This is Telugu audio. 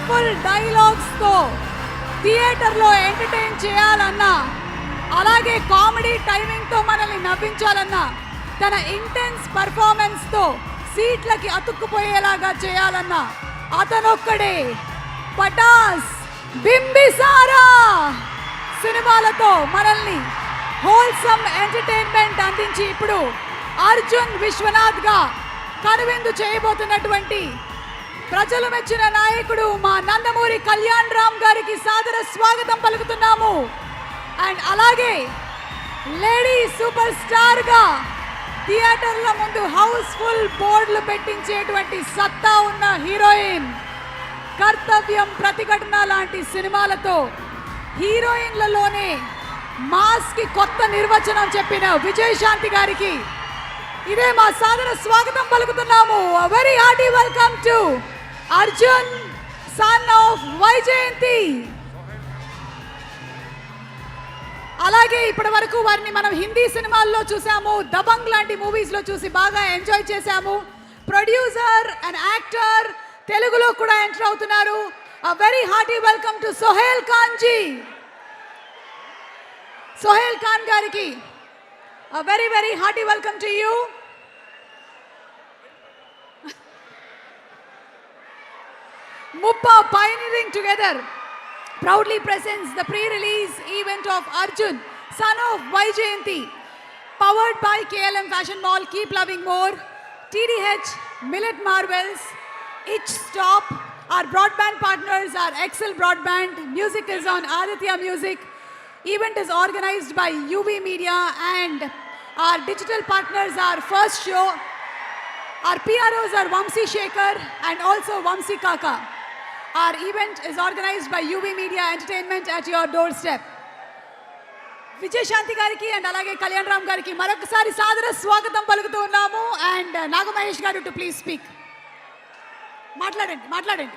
పవర్ఫుల్ డైలాగ్స్తో థియేటర్లో ఎంటర్టైన్ చేయాలన్నా, అలాగే కామెడీ టైమింగ్తో మనల్ని నవ్వించాలన్నా, తన ఇంటెన్స్ పర్ఫార్మెన్స్తో సీట్లకి అతుక్కుపోయేలాగా చేయాలన్నా అతనొక్కడే. పటాస్, బింబిసారా సినిమాలతో మనల్ని హోల్సమ్ ఎంటర్టైన్మెంట్ అందించి ఇప్పుడు అర్జున్ విశ్వనాథ్గా కనువిందు చేయబోతున్నటువంటి ప్రజలు మెచ్చిన నాయకుడు మా నందమూరి కళ్యాణ్ రామ్ గారికి సాదర స్వాగతం పలుకుతున్నాము. అండ్ అలాగే లేడీ సూపర్ స్టార్గా థియేటర్ల ముందు హౌస్ఫుల్ బోర్డులు పెట్టించేటువంటి సత్తా ఉన్న హీరోయిన్, కర్తవ్యం, ప్రతిఘటన లాంటి సినిమాలతో హీరోయిన్లలోనే మాస్కి కొత్త నిర్వచనం చెప్పిన విజయశాంతి గారికి ఇదే మా సాదర స్వాగతం పలుకుతున్నాము. Very hearty welcome to Arjun, son of Vyjayanthi. అలాగే ఇప్పటి వరకు వారిని మనం హిందీ సినిమాల్లో చూసాము, దబంగ్ లాంటి మూవీస్లో చూసి బాగా ఎంజాయ్ చేశాము. ప్రొడ్యూసర్ అండ్ యాక్టర్, తెలుగులో కూడా ఎంటర్ అవుతున్నారు. Very hearty welcome to Sohail Khan ji. Sohail Khan గారికి very very hearty welcome to you. Muppa pioneering together proudly presents the pre-release event of Arjun, son of Vaijayanti, powered by KLM Fashion Mall, Keep Loving More, TDH, Millet Marvels, Itch Stop. Our broadband partners are Excel Broadband. Music is on Aditya Music. Event is organized by UV Media, and our digital partners are First Show. Our PROs are Vamsi Shekhar and also Vamsi Kaka. Our event is organized by UV Media Entertainment at your doorstep. Vijayashanti గారికి అండ్ అలాగే కళ్యాణ్ రామ్ గారికి మరొకసారి సాదర స్వాగతం పలుకుతూ ఉన్నాము. అండ్ నాగమహేష్ గారు టు ప్లీజ్ స్పీక్. మాట్లాడండి.